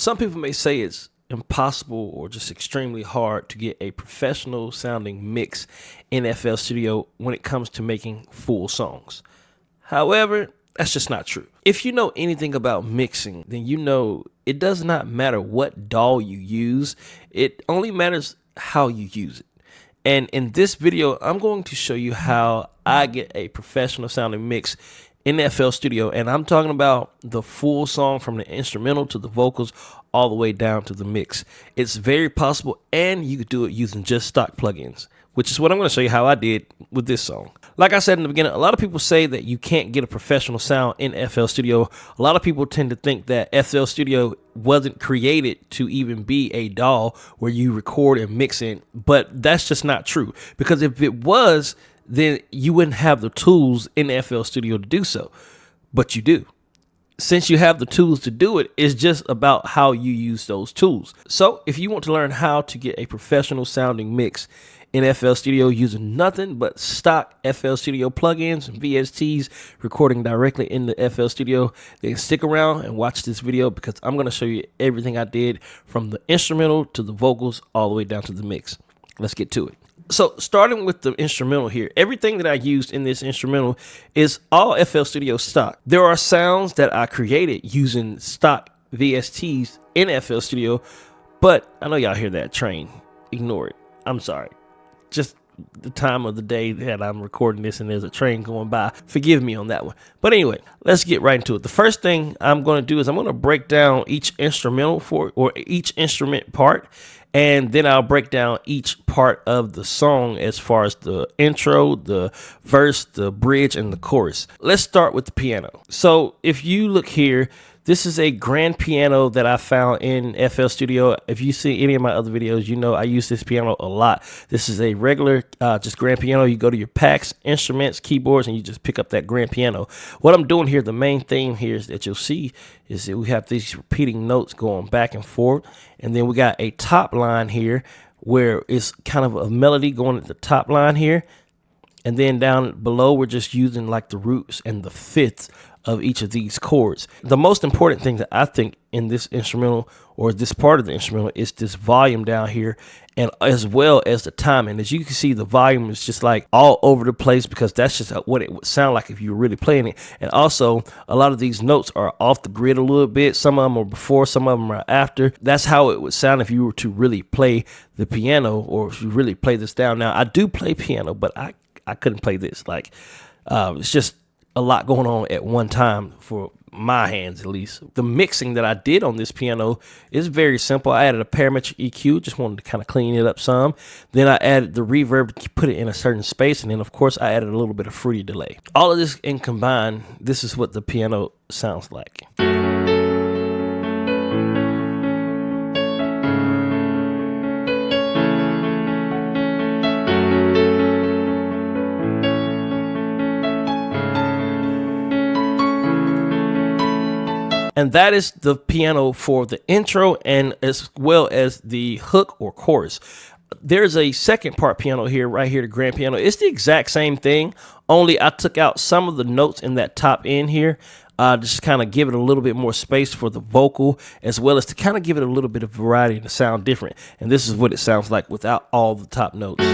Some people may say it's impossible or just extremely hard to get a professional sounding mix in FL Studio when it comes to making full songs. However, that's just not true. If you know anything about mixing, then you know it does not matter what DAW you use. It only matters how you use it. And in this video, I'm going to show you how I get a professional sounding mix in FL Studio. And I'm talking about the full song from the instrumental to the vocals all the way down to the mix. It's very possible, and you could do it using just stock plugins, which is what I'm going to show you how I did with this song. Like I said in the beginning, a lot of people say that you can't get a professional sound in FL Studio. A lot of people tend to think that FL Studio wasn't created to even be a DAW where you record and mix in, but that's just not true. Because if it was, then you wouldn't have the tools in FL Studio to do so, but you do. Since you have the tools to do it, it's just about how you use those tools. So if you want to learn how to get a professional sounding mix in FL Studio using nothing but stock FL Studio plugins and VSTs, recording directly in the FL Studio, then stick around and watch this video, because I'm going to show you everything I did from the instrumental to the vocals all the way down to the mix. Let's get to it. So starting with the instrumental here, everything that I used in this instrumental is all FL Studio stock. There are sounds that I created using stock VSTs in FL Studio, but I know y'all hear that train. Ignore it. I'm sorry. Just the time of the day that I'm recording this and there's a train going by. Forgive me on that one. But anyway, let's get right into it. The first thing I'm going to do is I'm going to break down each instrumental or each instrument part, and then I'll break down each part of the song as far as the intro, the verse, the bridge, and the chorus. Let's start with the piano. So if you look here, this is a grand piano that I found in FL Studio. If you see any of my other videos, you know I use this piano a lot. This is a regular, just grand piano. You go to your packs, instruments, keyboards, and you just pick up that grand piano. What I'm doing here, the main thing here is that you'll see is that we have these repeating notes going back and forth. And then we got a top line here where it's kind of a melody going at the top line here. And then down below, we're just using like the roots and the fifths of each of these chords. The most important thing that I think in this instrumental, or this part of the instrumental, is this volume down here, and as well as the timing. As you can see, the volume is just like all over the place, because that's just what it would sound like if you were really playing it. And also, a lot of these notes are off the grid a little bit. Some of them are before, some of them are after. That's how it would sound if you were to really play the piano, or if you really play this down. Now, I do play piano, but I couldn't play this. Like, it's just a lot going on at one time for my hands, at least. The mixing that I did on this piano is very simple. I added a parametric EQ, just wanted to kind of clean it up some. Then I added the reverb to put it in a certain space, and then of course I added a little bit of fruity delay. All of this in combined, this is what the piano sounds like. And that is the piano for the intro, and as well as the hook or chorus. There's a second part piano here, right here, the grand piano. It's the exact same thing, only I took out some of the notes in that top end here, just kind of give it a little bit more space for the vocal, as well as to kind of give it a little bit of variety to sound different. And this is what it sounds like without all the top notes.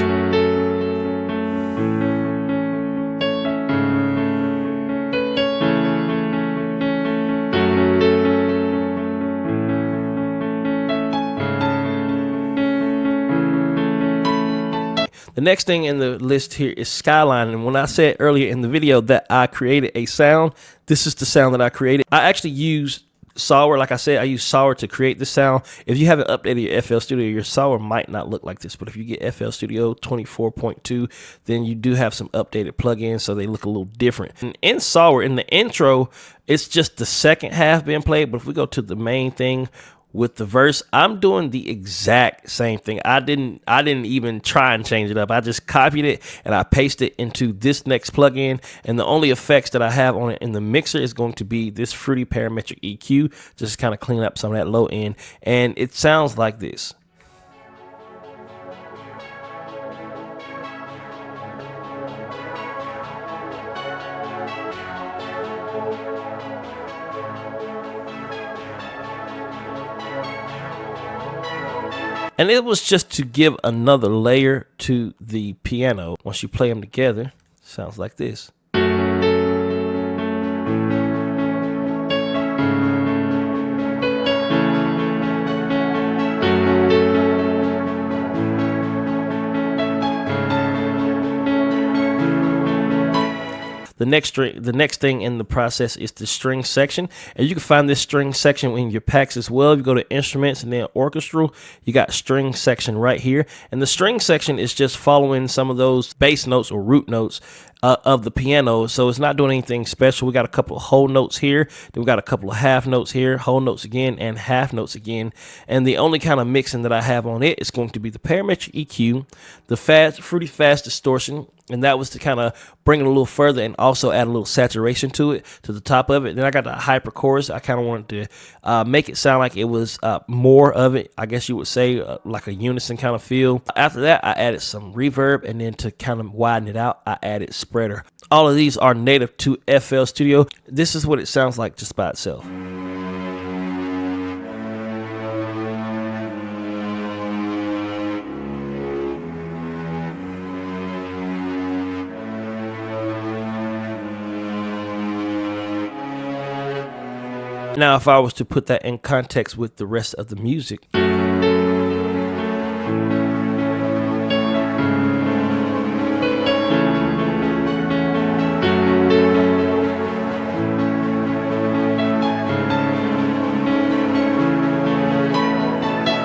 The next thing in the list here is Skyline. And when I said earlier in the video that I created a sound, this is the sound that I created. I actually used Sour. Like I said, I used Sour to create this sound. If you haven't updated your FL Studio, your Sour might not look like this. But if you get FL Studio 24.2, then you do have some updated plugins, so they look a little different. And in Sour, in the intro, it's just the second half being played. But if we go to the main thing, with the verse, I'm doing the exact same thing. I didn't even try and change it up. I just copied it and I pasted it into this next plugin. And the only effects that I have on it in the mixer is going to be this fruity parametric EQ, just kind of clean up some of that low end. And it sounds like this. And it was just to give another layer to the piano. Once you play them together, sounds like this. The next thing in the process is the string section, and you can find this string section in your packs as well. If you go to instruments and then orchestral, you got string section right here, and the string section is just following some of those bass notes or root notes of the piano, so it's not doing anything special. We got a couple of whole notes here, then we got a couple of half notes here, whole notes again, and half notes again. And the only kind of mixing that I have on it is going to be the parametric EQ, the fruity fast distortion, and that was to kind of bring it a little further and also add a little saturation to it, to the top of it. Then I got the hyper chorus. I kind of wanted to make it sound like it was more of it, I guess you would say, like a unison kind of feel. After that, I added some reverb, and then to kind of widen it out, I added spreader. All of these are native to FL Studio. This is what it sounds like just by itself. Now, if I was to put that in context with the rest of the music,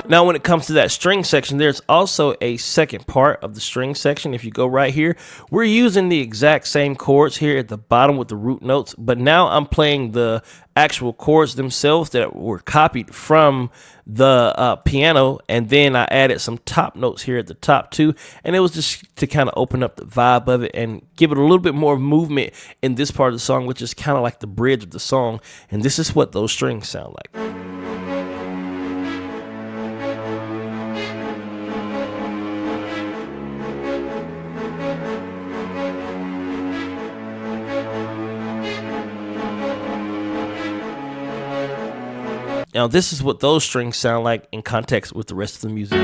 now, when it comes to that string section, there's also a second part of the string section. If you go right here, we're using the exact same chords here at the bottom with the root notes, but now I'm playing the actual chords themselves that were copied from the piano, and then I added some top notes here at the top too, and it was just to kind of open up the vibe of it and give it a little bit more movement in this part of the song, which is kind of like the bridge of the song. And this is what those strings sound like. Now, this is what those strings sound like in context with the rest of the music.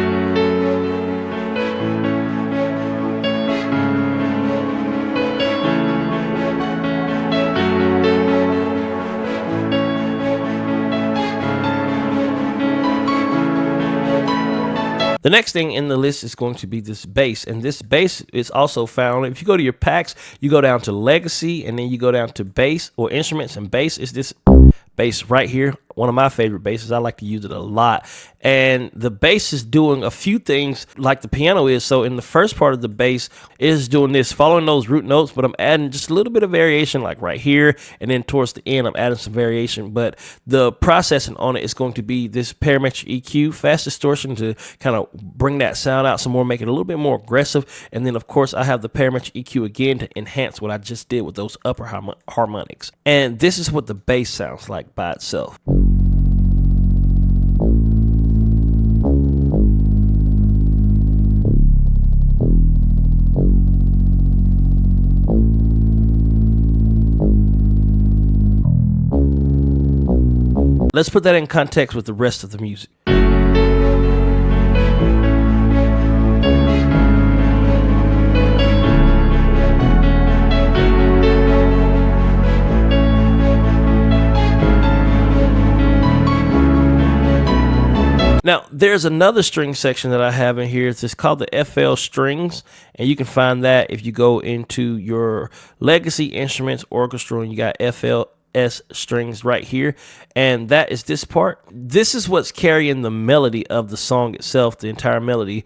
The next thing in the list is going to be this bass, and this bass is also found, if you go to your packs, you go down to legacy, and then you go down to bass or instruments, and bass is this bass right here. One of my favorite basses. I like to use it a lot. And the bass is doing a few things like the piano is. So in the first part of the bass, it is doing this, following those root notes, but I'm adding just a little bit of variation like right here. And then towards the end, I'm adding some variation. But the processing on it is going to be this parametric EQ, fast distortion to kind of bring that sound out some more, make it a little bit more aggressive. And then, of course, I have the parametric EQ again to enhance what I just did with those upper harmonics. And this is what the bass sounds like by itself. Let's put that in context with the rest of the music. Now, there's another string section that I have in here. It's called the FL strings, and you can find that if you go into your legacy instruments orchestral, and you got FLS strings right here, and that is this part. This is what's carrying the melody of the song itself, the entire melody.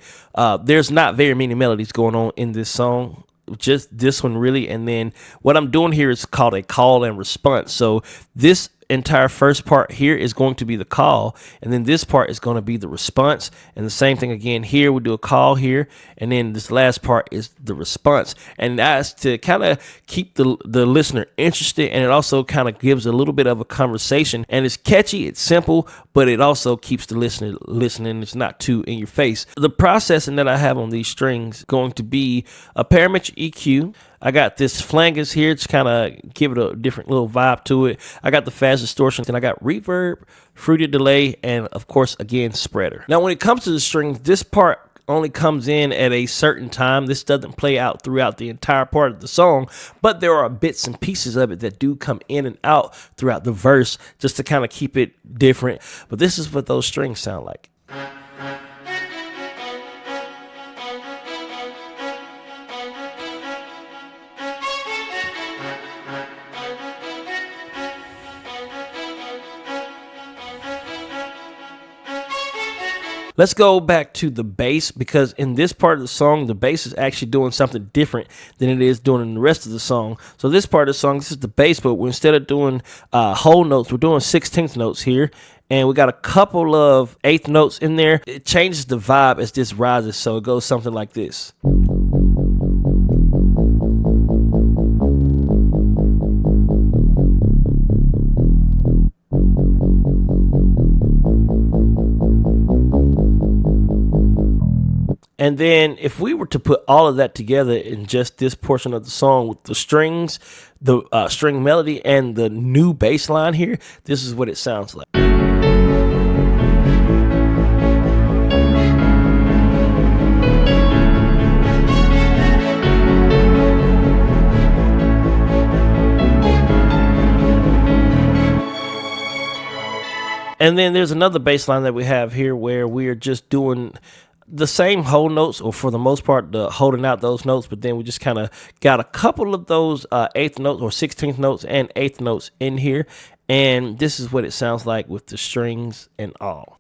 There's not very many melodies going on in this song, just this one really. And then what I'm doing here is called a call and response. So this entire first part here is going to be the call, and then this part is going to be the response. And the same thing again here, we do a call here, and then this last part is the response. And that's to kind of keep the listener interested, and it also kind of gives a little bit of a conversation. And it's catchy, it's simple, but it also keeps the listener listening. It's not too in your face. The processing that I have on these strings going to be a parametric EQ. I got this flanges here to kind of give it a different little vibe to it. I got the fast has distortion, then I got reverb, fruited delay, and of course, again, spreader. Now, when it comes to the strings, this part only comes in at a certain time. This doesn't play out throughout the entire part of the song, but there are bits and pieces of it that do come in and out throughout the verse just to kind of keep it different. But this is what those strings sound like. Let's go back to the bass, because in this part of the song, the bass is actually doing something different than it is doing in the rest of the song. So this part of the song, this is the bass, but instead of doing whole notes, we're doing 16th notes here. And we got a couple of eighth notes in there. It changes the vibe as this rises, so it goes something like this. And then if we were to put all of that together in just this portion of the song with the strings, the string melody, and the new bass line here, this is what it sounds like. And then there's another bass line that we have here where we are just doing the same whole notes, or for the most part, holding out those notes, but then we just kind of got a couple of those eighth notes or 16th notes and eighth notes in here. And this is what it sounds like with the strings and all.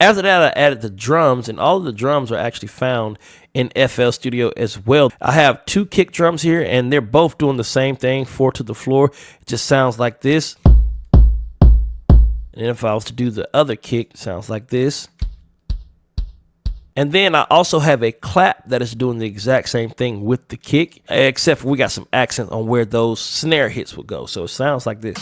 After that, I added the drums, and all of the drums are actually found in FL Studio as well. I have 2 kick drums here, and they're both doing the same thing, 4 to the floor. It just sounds like this. And if I was to do the other kick, it sounds like this. And then I also have a clap that is doing the exact same thing with the kick, except for we got some accents on where those snare hits would go. So it sounds like this.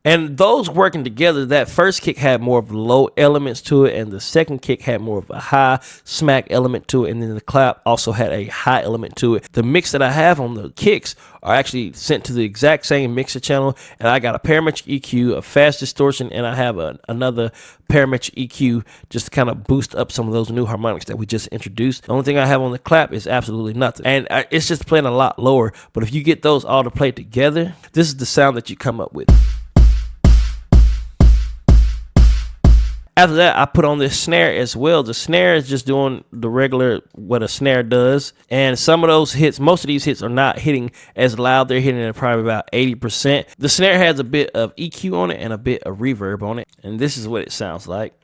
And those working together, that first kick had more of low elements to it, and the second kick had more of a high smack element to it, and then the clap also had a high element to it. The mix that I have on the kicks are actually sent to the exact same mixer channel, and I got a parametric EQ, a fast distortion, and I have another parametric EQ just to kind of boost up some of those new harmonics that we just introduced. The only thing I have on the clap is absolutely nothing, and it's just playing a lot lower. But if you get those all to play together, this is the sound that you come up with. After that, I put on this snare as well. The snare is just doing the regular, what a snare does. And some of those hits, most of these hits are not hitting as loud. They're hitting at probably about 80%. The snare has a bit of EQ on it and a bit of reverb on it. And this is what it sounds like.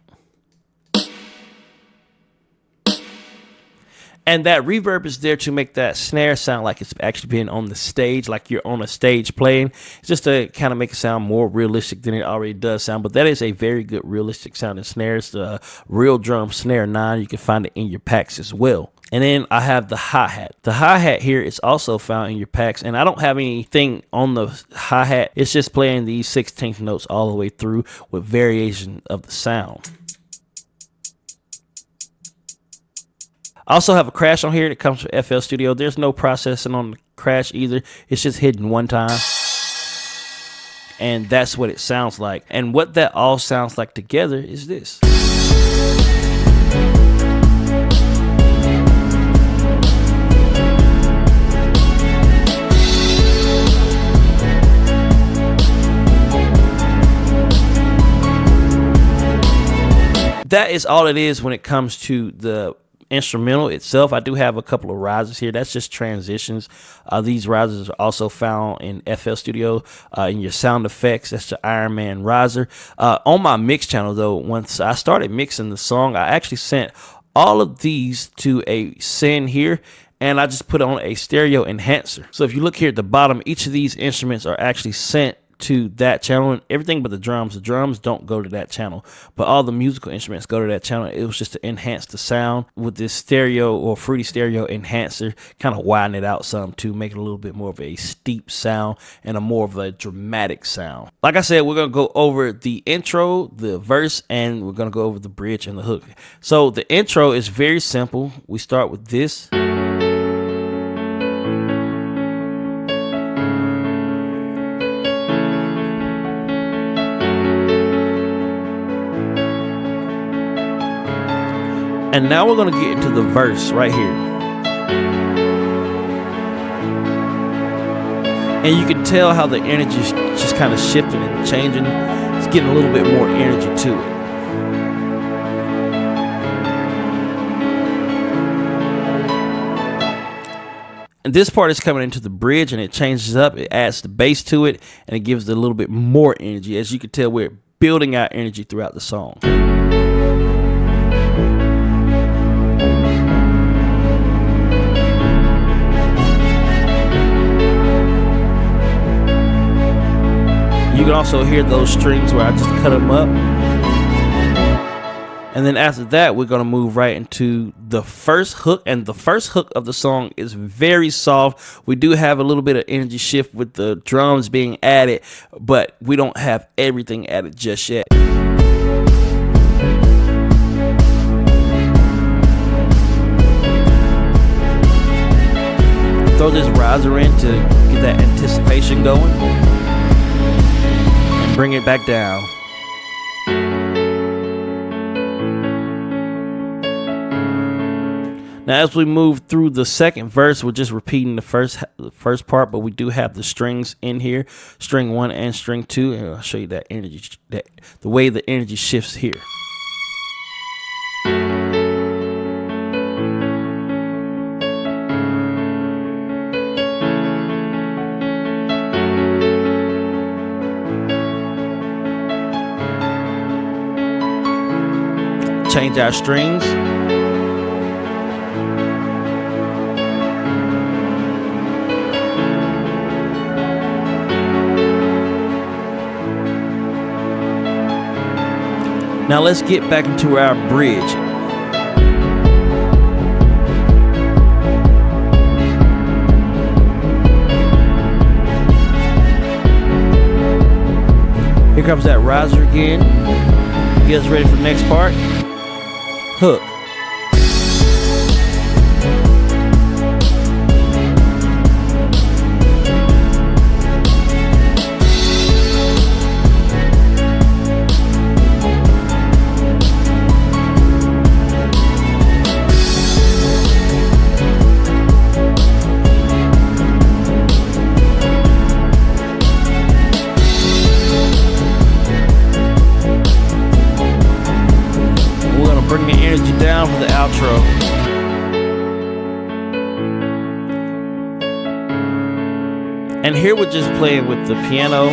And that reverb is there to make that snare sound like it's actually being on the stage, like you're on a stage playing. It's just to kind of make it sound more realistic than it already does sound. But that is a very good realistic sounding snare. It's the Real Drum Snare 9. You can find it in your packs as well. And then I have the hi-hat. The hi-hat here is also found in your packs. And I don't have anything on the hi-hat. It's just playing these 16th notes all the way through with variation of the sound. I also have a crash on here that comes from FL Studio. There's no processing on the crash either. It's just hidden one time. And that's what it sounds like. And what that all sounds like together is this. That is all it is when it comes to the instrumental itself. I do have a couple of risers here. That's just transitions. These risers are also found in FL Studio in your sound effects. That's the Iron Man riser. On my mix channel, though, once I started mixing the song, I actually sent all of these to a send here, and I just put on a stereo enhancer. So if you look here at the bottom, each of these instruments are actually sent to that channel, and everything but the drums. The drums don't go to that channel, but all the musical instruments go to that channel. It was just to enhance the sound with this stereo or fruity stereo enhancer, kind of widen it out some to make it a little bit more of a steep sound and a more of a dramatic sound. Like I said, we're going to go over the intro, the verse, and we're going to go over the bridge and the hook. So the intro is very simple. We start with this. And now we're going to get into the verse right here. And you can tell how the energy is just kind of shifting and changing. It's getting a little bit more energy to it. And this part is coming into the bridge, and it changes up. It adds the bass to it, and it gives it a little bit more energy. As you can tell, we're building out energy throughout the song. You can also hear those strings where I just cut them up. And then after that, we're going to move right into the first hook. And the first hook of the song is very soft. We do have a little bit of energy shift with the drums being added, but we don't have everything added just yet. Throw this riser in to get that anticipation going. Bring it back down. Now as we move through the second verse, we're just repeating the first part, but we do have the strings in here, string 1 and string 2, and I'll show you that energy, the way the energy shifts here. Change our strings. Now let's get back into our bridge. Here comes that riser again. Get us ready for the next part. Hook. Bring the energy down for the outro. And here we're just playing with the piano.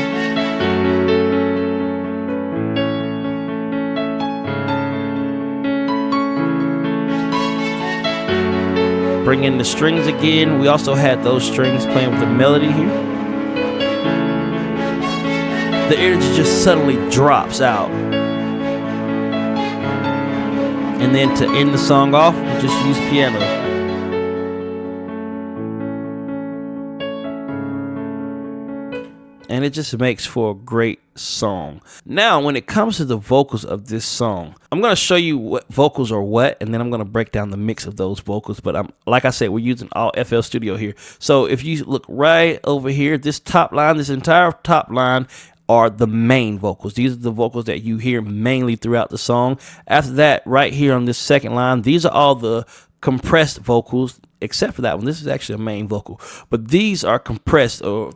Bring in the strings again. We also had those strings playing with the melody here. The energy just suddenly drops out. And then to end the song off, we just use piano. And it just makes for a great song. Now, when it comes to the vocals of this song, I'm going to show you what vocals are what, and then I'm going to break down the mix of those vocals. But like I said, we're using all FL Studio here. So if you look right over here, this top line, this entire top line are the main vocals. These are the vocals that you hear mainly throughout the song. After that, right here on this second line, these are all the compressed vocals, except for that one. This is actually a main vocal, but these are compressed, or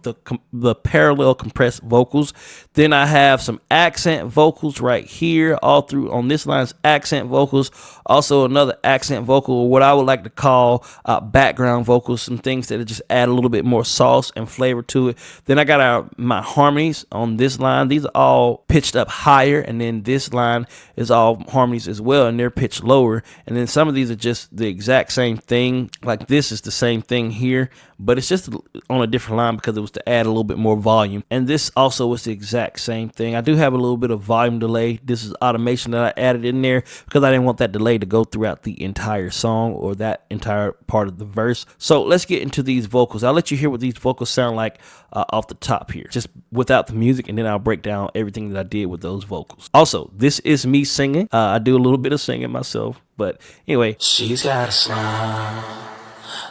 the parallel compressed vocals. Then I have some accent vocals right here, all through on this line's accent vocals. Also another accent vocal, or what I would like to call background vocals, some things that just add a little bit more sauce and flavor to it. Then I got my harmonies on this line. These are all pitched up higher, and then this line is all harmonies as well, and they're pitched lower. And then some of these are just the exact same thing, like like this is the same thing here, but it's just on a different line because it was to add a little bit more volume. And this also was the exact same thing. I do have a little bit of volume delay. This is automation that I added in there because I didn't want that delay to go throughout the entire song or that entire part of the verse. So let's get into these vocals. I'll let you hear what these vocals sound like off the top here, just without the music, and then I'll break down everything that I did with those vocals. Also, this is me singing. I do a little bit of singing myself, but anyway. She's got a smile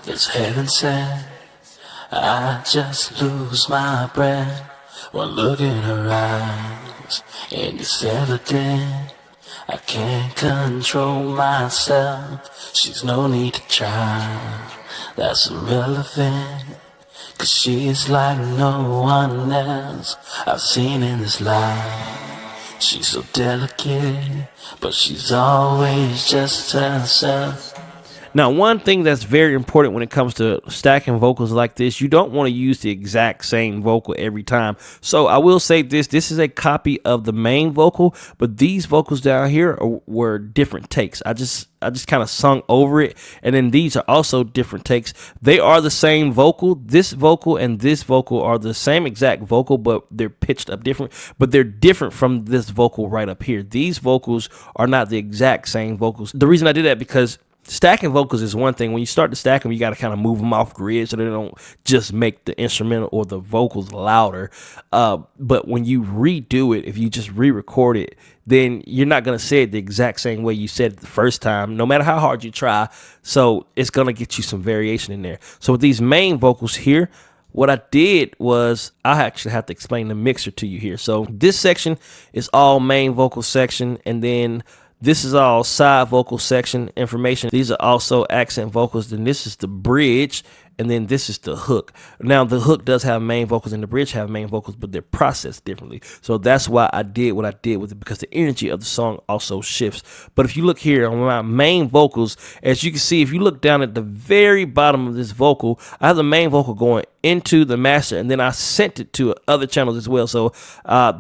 that's heaven sent. I just lose my breath when looking in her eyes, and it's evident I can't control myself. She's no need to try, that's irrelevant, 'cause she's like no one else I've seen in this life. She's so delicate, but she's always just herself. Now, one thing that's very important when it comes to stacking vocals like this, you don't want to use the exact same vocal every time. So I will say this is a copy of the main vocal, but these vocals down here were different takes. I just kind of sung over it, and then these are also different takes. They are the same vocal. This vocal and this vocal are the same exact vocal, but they're pitched up different, but they're different from this vocal right up here. These vocals are not the exact same vocals. The reason I did that because stacking vocals is one thing. When you start to stack them, you got to kind of move them off grid so they don't just make the instrumental or the vocals louder. But when you redo it, if you just re-record it, then you're not going to say it the exact same way you said it the first time, no matter how hard you try. So it's going to get you some variation in there. So with these main vocals here, what I did was I actually have to explain the mixer to you here. So this section is all main vocal section, and then this is all side vocal section information. These are also accent vocals. Then this is the bridge, and then this is the hook. Now, the hook does have main vocals and the bridge have main vocals, but they're processed differently. So that's why I did what I did with it, because the energy of the song also shifts. But if you look here on my main vocals, as you can see, if you look down at the very bottom of this vocal, I have the main vocal going into the master, and then I sent it to other channels as well. So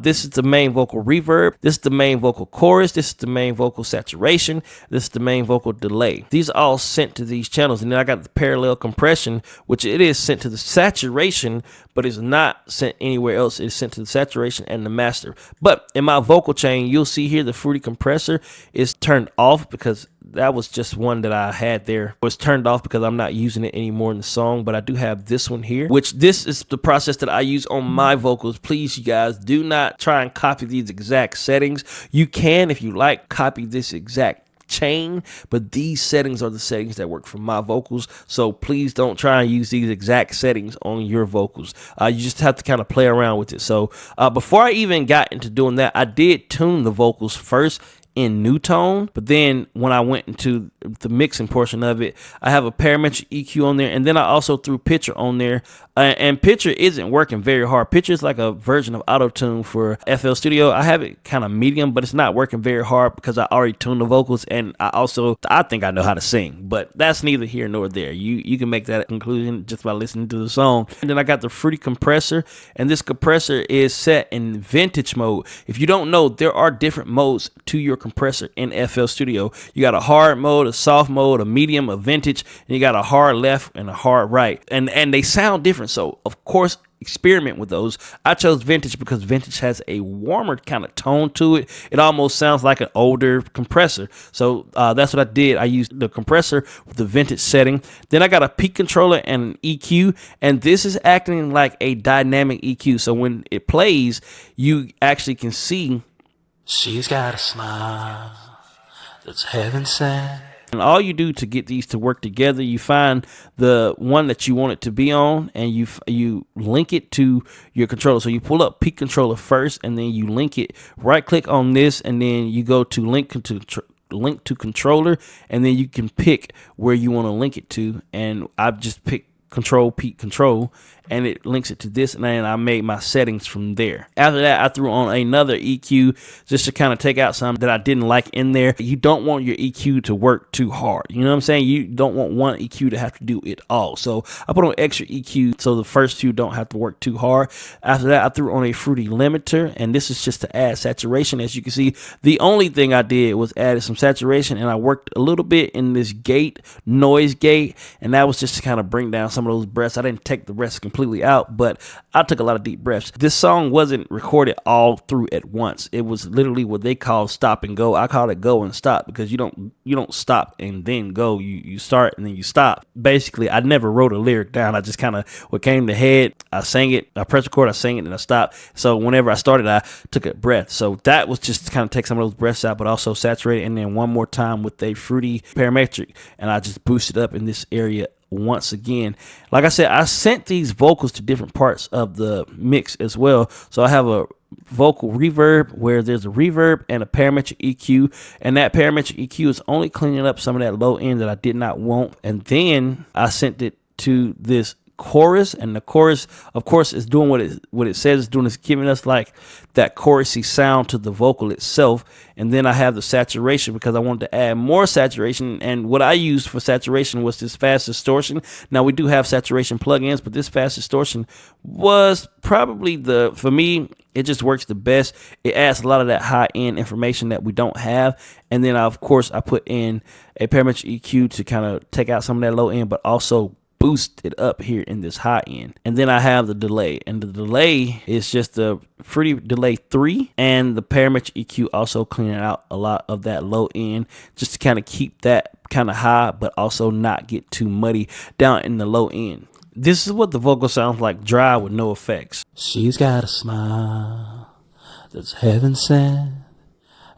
this is the main vocal reverb, this is the main vocal chorus, this is the main vocal saturation, this is the main vocal delay. These are all sent to these channels, and then I got the parallel compression, which it is sent to the saturation, but it's not sent anywhere else. It's sent to the saturation and the master. But in my vocal chain, you'll see here the fruity compressor is turned off because that was just one that I had there. It was turned off because I'm not using it anymore in the song, but I do have this one here, which this is the process that I use on my vocals. Please, you guys, do not try and copy these exact settings. You can, if you like, copy this exact chain, but these settings are the settings that work for my vocals. So please don't try and use these exact settings on your vocals. You just have to kind of play around with it. So before I even got into doing that, I did tune the vocals first in new tone, but then when I went into the mixing portion of it, I have a parametric EQ on there, and then I also threw Pitcher on there, and Pitcher isn't working very hard. Pitcher is like a version of auto-tune for FL Studio. I have it kind of medium, but it's not working very hard because I already tuned the vocals, and I think I know how to sing, but that's neither here nor there. You can make that conclusion just by listening to the song. And then I got the fruity compressor, and this compressor is set in vintage mode. If you don't know, there are different modes to your compressor in FL Studio. You got a hard mode, a soft mode, a medium, a vintage, and you got a hard left and a hard right, and they sound different. So of course, experiment with those. I chose vintage because vintage has a warmer kind of tone to it. It almost sounds like an older compressor. So that's what I did. I used the compressor with the vintage setting. Then I got a peak controller and an EQ, and this is acting like a dynamic EQ. So when it plays, you actually can see she's got a smile that's heaven sent. And all you do to get these to work together, you find the one that you want it to be on, and you link it to your controller. So you pull up peak controller first, and then you link it. Right click on this, and then you go to link to controller, and then you can pick where you want to link it to. And I've just picked control peak control, and it links it to this, and then I made my settings from there. After that, I threw on another EQ just to kind of take out some that I didn't like in there. You don't want your EQ to work too hard. You know what I'm saying? You don't want one EQ to have to do it all. So I put on extra EQ so the first two don't have to work too hard. After that, I threw on a fruity limiter, and this is just to add saturation. As you can see, the only thing I did was added some saturation, and I worked a little bit in this gate, noise gate, and that was just to kind of bring down some of those breaths. I didn't take the rest completely out, but I took a lot of deep breaths. This song wasn't recorded all through at once. It was literally what they call stop and go. I call it go and stop, because you don't stop and then go. You start and then you stop. Basically, I never wrote a lyric down. I just kind of, what came to head, I sang it, I pressed record, I sang it, and I stopped. So whenever I started, I took a breath. So that was just to kind of take some of those breaths out, but also saturate it. And then one more time with a fruity parametric, and I just boosted up in this area once again. Like I said, I sent these vocals to different parts of the mix as well. So I have a vocal reverb where there's a reverb and a parametric EQ, and that parametric EQ is only cleaning up some of that low end that I did not want. And then I sent it to this chorus, and the chorus, of course, is doing what it says it's doing. It's giving us like that chorusy sound to the vocal itself. And then I have the saturation because I wanted to add more saturation, and what I used for saturation was this fast distortion. Now, we do have saturation plugins, but this fast distortion was probably for me, it just works the best. It adds a lot of that high-end information that we don't have. And then, of course, I put in a parametric EQ to kind of take out some of that low end, but also boost it up here in this high end. And then I have the delay, and the delay is just the Fruity Delay 3, and the parametric EQ also cleaning out a lot of that low end just to kind of keep that kind of high, but also not get too muddy down in the low end. This is what the vocal sounds like dry with no effects. She's got a smile that's heaven sent.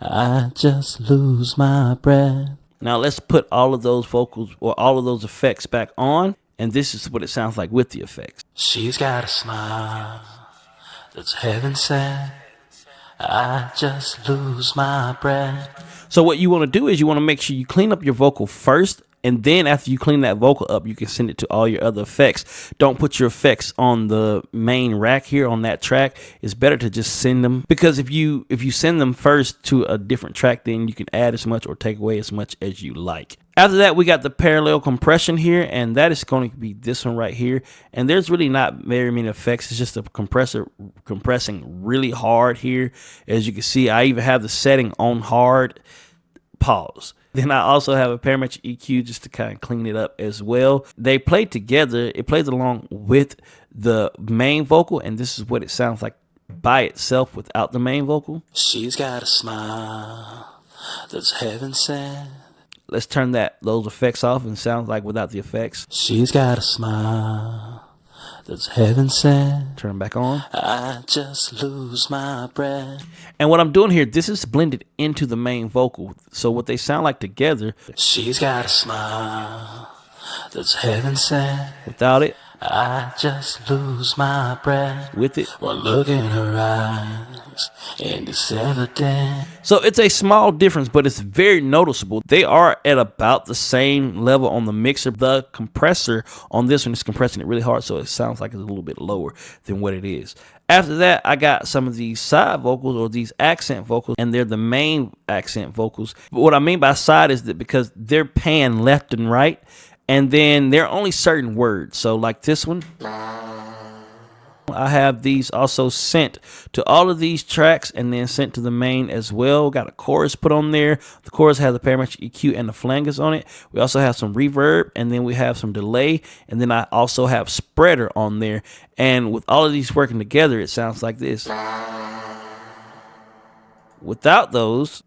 I just lose my breath. Now let's put all of those vocals or all of those effects back on, and this is what it sounds like with the effects. She's got a smile that's heaven sent. I just lose my breath. So what you want to do is you want to make sure you clean up your vocal first, and then after you clean that vocal up, you can send it to all your other effects. Don't put your effects on the main rack here on that track. It's better to just send them, because if you send them first to a different track, then you can add as much or take away as much as you like. After that, we got the parallel compression here, and that is going to be this one right here. And there's really not very many effects. It's just a compressor compressing really hard here. As you can see, I even have the setting on hard. Pause. Then I also have a parametric EQ just to kind of clean it up as well. They play together. It plays along with the main vocal, and this is what it sounds like by itself without the main vocal. She's got a smile that's heaven sent. Let's turn those effects off and sound like without the effects. She's got a smile that's heaven sent. Turn them back on. I just lose my breath. And what I'm doing here, this is blended into the main vocal. So what they sound like together. She's got a smile that's heaven sent. Without it. I just lose my breath. With it. One look in her eyes, and it's evident. So it's a small difference, but it's very noticeable. They are at about the same level on the mixer. The compressor on this one is compressing it really hard, so it sounds like it's a little bit lower than what it is. After that, I got some of these side vocals or these accent vocals, and they're the main accent vocals. But what I mean by side is that because they're panned left and right, and then there are only certain words. So like this one, I have these also sent to all of these tracks and then sent to the main as well. Got a chorus put on there. The chorus has the parametric EQ and the flangers on it. We also have some reverb, and then we have some delay, and then I also have spreader on there. And with all of these working together, it sounds like this. Without those.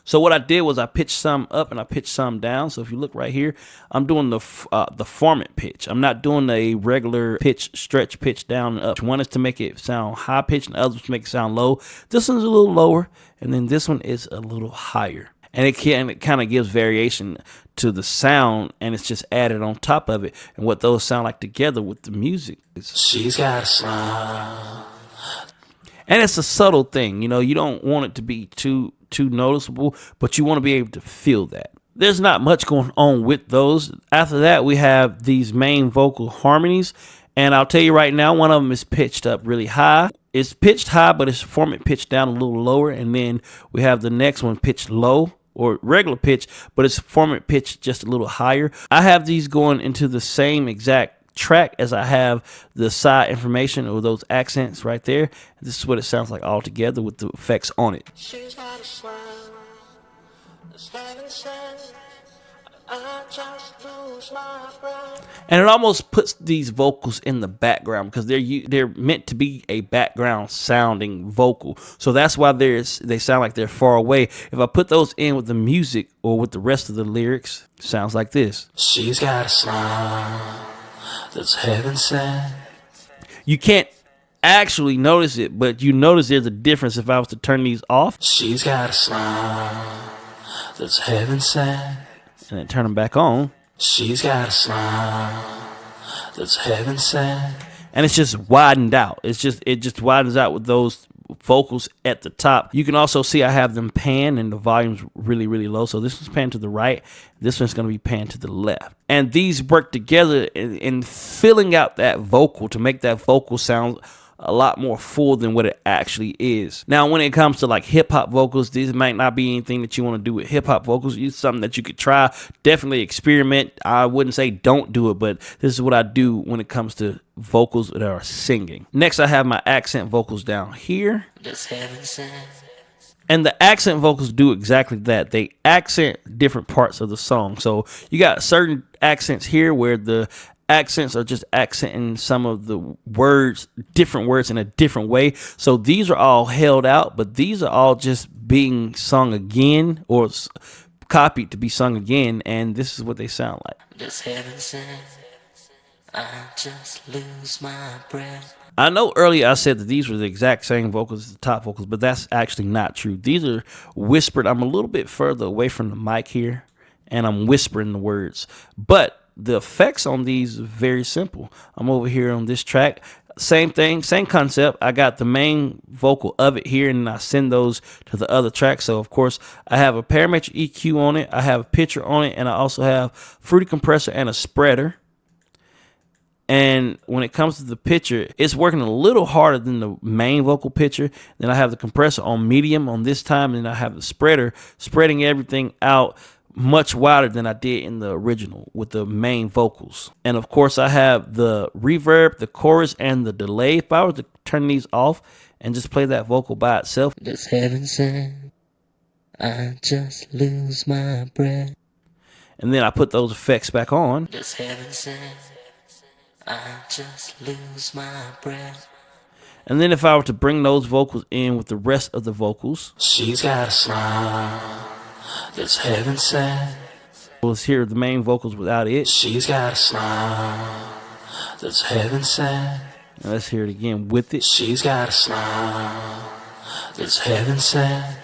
So what I did was I pitched some up and I pitched some down. So if you look right here, I'm doing the format pitch. I'm not doing a regular pitch, stretch pitch down and up. One is to make it sound high pitch, and the other is to make it sound low. This one's a little lower, and then this one is a little higher. And it kind of gives variation to the sound, and it's just added on top of it. And what those sound like together with the music. She's got a smile. And it's a subtle thing. You know, you don't want it to be too noticeable, but you want to be able to feel that. there's not much going on with those. After that, we have these main vocal harmonies. And I'll tell you right now, one of them is pitched up really high. It's pitched high, but it's formant pitched down a little lower. And then we have the next one pitched low or regular pitch, but it's formant pitched just a little higher. I have these going into the same exact track as I have the side information or those accents right there. This is what it sounds like all together with the effects on it. She's got a smile that's heaven sent. I just lose my breath. And it almost puts these vocals in the background because they're meant to be a background sounding vocal. So that's why they sound like they're far away. If I put those in with the music or with the rest of the lyrics, it sounds like this. She's got a smile that's heaven sent. You can't actually notice it, but you notice there's a difference if I was to turn these off. She's got a smile that's heaven sent. And then turn them back on. She's got a smile that's heaven sent. And it's just widened out. It just widens out with those vocals at the top. You can also see I have them pan and the volume's really, really low. So this one's panned to the right. This one's going to be panned to the left. And these work together in filling out that vocal to make that vocal sound a lot more full than what it actually is. Now, when it comes to like hip hop vocals, these might not be anything that you want to do with hip hop vocals. It's something that you could try, definitely experiment. I wouldn't say don't do it, but this is what I do when it comes to vocals that are singing. Next, I have my accent vocals down here. That's heaven sent. And the accent vocals do exactly that. They accent different parts of the song. So you got certain accents here where the accents are just accenting some of the words, different words in a different way. So these are all held out, but these are all just being sung again or copied to be sung again. And this is what they sound like. This heaven sent. I just lose my breath. I know earlier I said that these were the exact same vocals as the top vocals, but that's actually not true. These are whispered. I'm a little bit further away from the mic here, and I'm whispering the words. But the effects on these are very simple. I'm over here on this track. Same thing, same concept. I got the main vocal of it here, and I send those to the other track. So, of course, I have a parametric EQ on it. I have a pitcher on it, and I also have fruity compressor and a spreader. And when it comes to the pitcher, it's working a little harder than the main vocal pitcher. Then I have the compressor on medium on this time, and I have the spreader spreading everything out much wider than I did in the original with the main vocals. And of course, I have the reverb, the chorus, and the delay. If I were to turn these off and just play that vocal by itself, This heaven sent. I just lose my breath. and then I put those effects back on, This heaven sent. I just lose my breath. and then if I were to bring those vocals in with the rest of the vocals, She's got a smile that's heaven sent. let's hear the main vocals without it. She's got a smile that's heaven sent. And let's hear it again with it. She's got a smile that's heaven sent.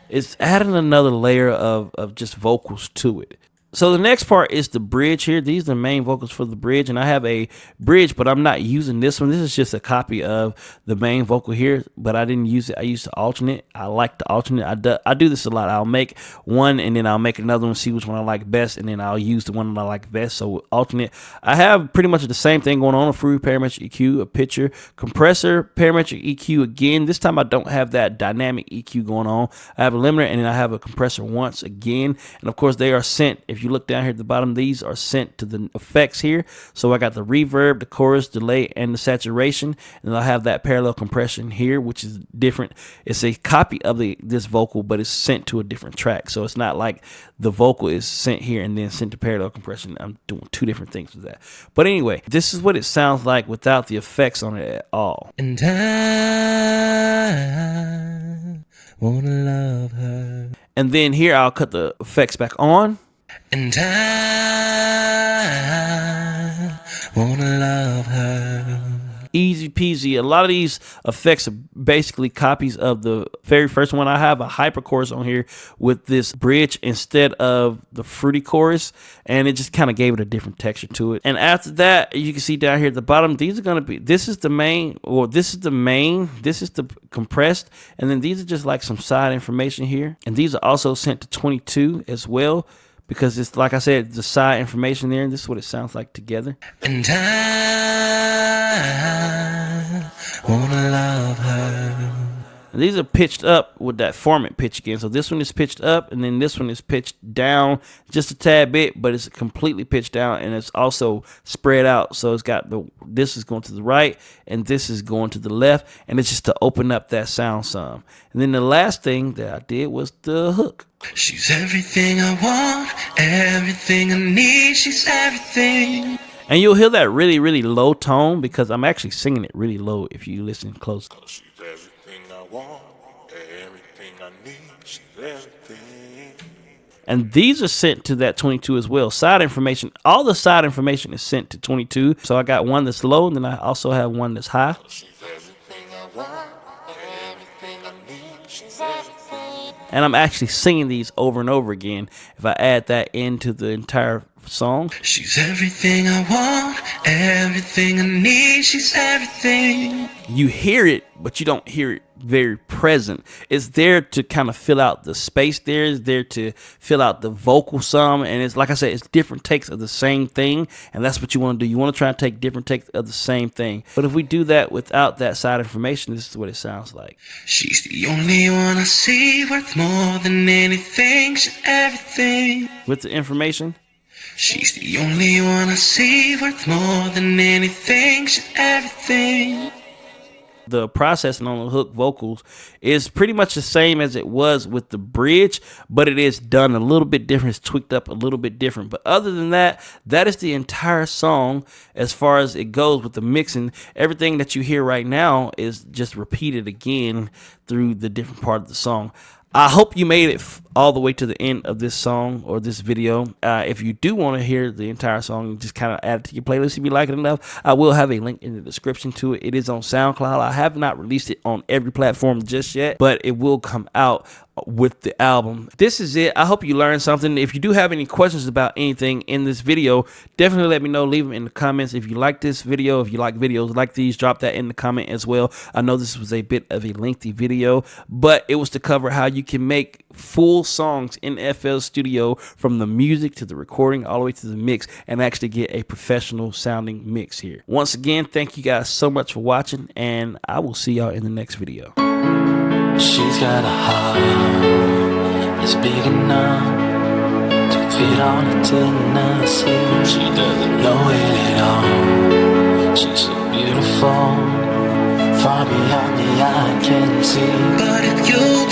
It's adding another layer of just vocals to it. So the next part is the bridge here. These are the main vocals for the bridge, and I have a bridge, but I'm not using this one. This is just a copy of the main vocal here, but I didn't use it. I used the alternate. I like the alternate. I do this a lot. I'll make one, and then I'll make another one, see which one I like best, and then I'll use the one that I like best. So alternate. I have pretty much the same thing going on: a fruity parametric EQ, a pitcher, compressor, parametric EQ again. This time I don't have that dynamic EQ going on. I have a limiter, and then I have a compressor once again, and of course they are sent. If you look down here at the bottom, these are sent to the effects here. So I got the reverb, the chorus, delay, and the saturation, and I have that parallel compression here, which is different. It's a copy of this vocal, but it's sent to a different track. So it's not like the vocal is sent here and then sent to parallel compression. I'm doing two different things with that. But anyway, this is what it sounds like without the effects on it at all. And I wanna love her. And then here I'll cut the effects back on. And I wanna love her. Easy peasy. A lot of these effects are basically copies of the very first one. I have a hyper chorus on here with this bridge instead of the fruity chorus, and it just kind of gave it a different texture to it. And after that, you can see down here at the bottom, these are going to be, this is the main, or this is the main, this is the compressed, and then these are just like some side information here. And these are also sent to 22 as well, because it's like I said, the side information there, and this is what it sounds like together. And I wanna love her. And these are pitched up with that format pitch again. So this one is pitched up, and then this one is pitched down just a tad bit, but it's completely pitched down, and it's also spread out. So it's got this is going to the right, and this is going to the left, and it's just to open up that sound some. And then the last thing that I did was the hook. She's everything I want, everything I need, she's everything. And you'll hear that really, really low tone because I'm actually singing it really low if you listen close. She's everything I want, everything I need, she's everything. And these are sent to that 22 as well. Side information, all the side information is sent to 22. So I got one that's low, and then I also have one that's high. She's everything I want, everything I need, she's everything. And I'm actually singing these over and over again if I add that into the entire song. She's everything I want, everything I need, she's everything. You hear it, but you don't hear it very present. It's there to kind of fill out the space there. It's there to fill out the vocal some. And it's like I said, it's different takes of the same thing. And that's what you want to do. You want to try and take different takes of the same thing. But if we do that without that side information, this is what it sounds like. She's the only one I see, worth more than anything, she's everything. With the information, she's the only one I see, worth more than anything, she's everything. the processing on the hook vocals is pretty much the same as it was with the bridge, but it is done a little bit different. It's tweaked up a little bit different. But other than that, that is the entire song as far as it goes with the mixing. Everything that you hear right now is just repeated again through the different part of the song. I hope you made it all the way to the end of this song or this video. If you do want to hear the entire song, just kind of add it to your playlist if you like it enough. I will have a link in the description to it. It is on SoundCloud. I have not released it on every platform just yet, but it will come out with the album. This is it. I hope you learned something. If you do have any questions about anything in this video, definitely let me know. Leave them in the comments. If you like this video, if you like videos like these, drop that in the comment as well. I know this was a bit of a lengthy video, but it was to cover how you can make full songs in FL Studio, from the music to the recording all the way to the mix, and actually get a professional sounding mix here. Once again, thank you guys so much for watching, and I will see y'all in the next video. She's got a heart that's big enough to fit on a Tennessee. She doesn't know it at all. She's so beautiful, far beyond the eye can see. But if you